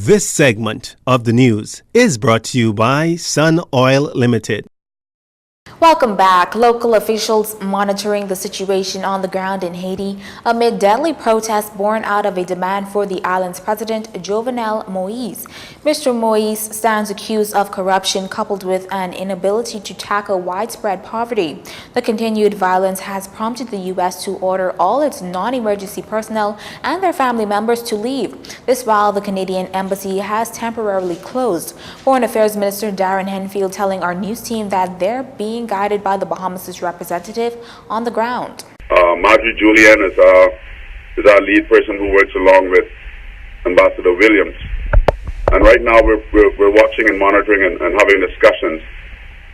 This segment of the news is brought to you by Sun Oil Limited. Welcome back. Local officials monitoring the situation on the ground in Haiti amid deadly protests born out of a demand for the island's president, Jovenel Moise. Mr. Moise stands accused of corruption coupled with an inability to tackle widespread poverty. The continued violence has prompted the U.S. to order all its non-emergency personnel and their family members to leave. This while the Canadian embassy has temporarily closed. Foreign Affairs Minister Darren Henfield telling our news team that they're being guided by the Bahamas' representative on the ground. Marjorie Julian is our lead person who works along with Ambassador Williams. And right now we're watching and monitoring and having discussions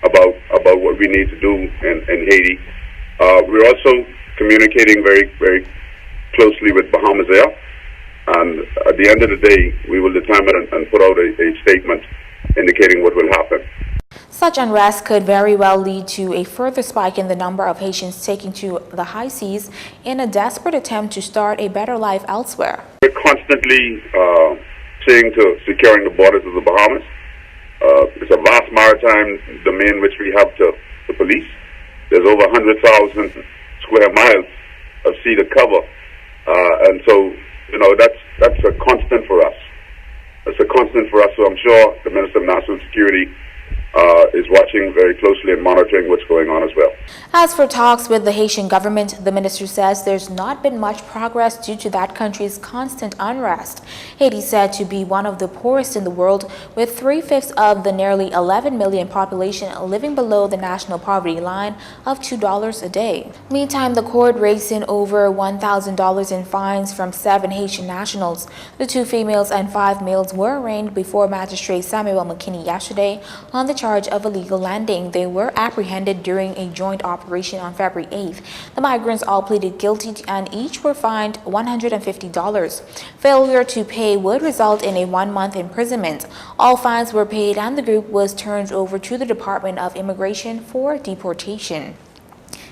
about what we need to do in Haiti. We're also communicating very, very closely with Bahamas Air. And at the end of the day, we will determine and put out a statement indicating what will happen. Such unrest could very well lead to a further spike in the number of Haitians taking to the high seas in a desperate attempt to start a better life elsewhere. We're constantly seeing to securing the borders of the Bahamas. It's a vast maritime domain which we have to police. There's over 100,000 square miles of sea to cover. And so, you know, that's a constant for us. That's a constant for us. So I'm sure the Minister of National Security is watching very closely and monitoring what's going on as well. As for talks with the Haitian government, the minister says there's not been much progress due to that country's constant unrest. Haiti said to be one of the poorest in the world, with 3/5 of the nearly 11 million population living below the national poverty line of $2 a day. Meantime, the court rakes in over $1,000 in fines from 7 Haitian nationals. The 2 females and 5 males were arraigned before Magistrate Samuel McKinney yesterday on the charge of illegal landing. They were apprehended during a joint operation on February 8th. The migrants all pleaded guilty and each were fined $150. Failure to pay would result in a 1-month imprisonment. All fines were paid and the group was turned over to the Department of Immigration for deportation.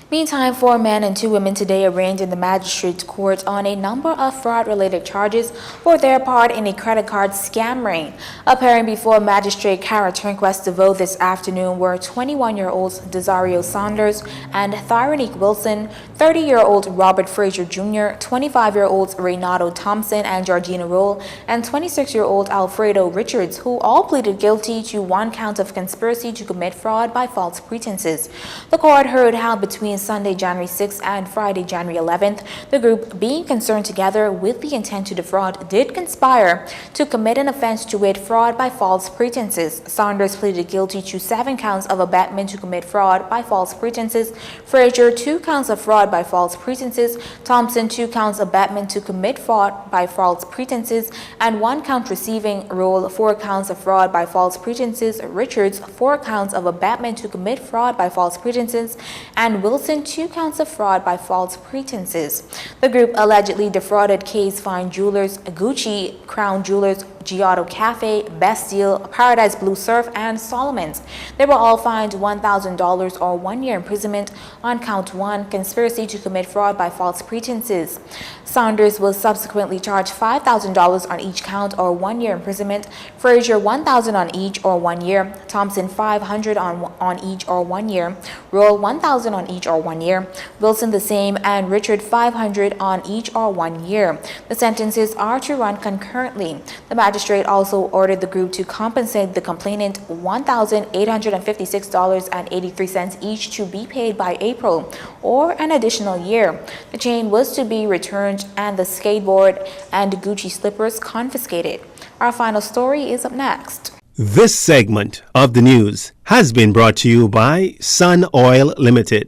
Meantime, 4 men and 2 women today arraigned in the magistrate's court on a number of fraud-related charges for their part in a credit card scam ring. Appearing before Magistrate Kara Turnquest DeVoe this afternoon were 21-year-olds Desario Saunders and Thyronique Wilson, 30-year-old Robert Frazier Jr., 25-year-olds Reynaldo Thompson and Georgina Roll, and 26-year-old Alfredo Richards, who all pleaded guilty to 1 count of conspiracy to commit fraud by false pretenses. The court heard how between Sunday, January 6th and Friday, January 11th, the group, being concerned together with the intent to defraud, did conspire to commit an offense, to wit, fraud by false pretenses. Saunders pleaded guilty to 7 counts of abetment to commit fraud by false pretenses, Frazier 2 counts of fraud by false pretenses, Thompson 2 counts abetment to commit fraud by false pretenses, and 1 count receiving, Roll 4 counts of fraud by false pretenses, Richards 4 counts of abetment to commit fraud by false pretenses, and Wilson 2 counts of fraud by false pretenses. The group allegedly defrauded K's Fine Jewelers, Gucci, Crown Jewelers, Giotto Cafe, Best Deal, Paradise Blue Surf, and Solomon's. They were all fined $1,000 or 1 year imprisonment on count 1, conspiracy to commit fraud by false pretenses. Saunders was subsequently charged $5,000 on each count or 1 year imprisonment, Frazier $1,000 on each or 1 year, Thompson $500 on each or 1 year, Roll $1,000 on each or 1 year, Wilson the same, and Richard $500 on each or 1 year. The sentences are to run concurrently. The magistrate also ordered the group to compensate the complainant $1,856.83 each to be paid by April or an additional year. The chain was to be returned and the skateboard and Gucci slippers confiscated. Our final story is up next. This segment of the news has been brought to you by Sun Oil Limited.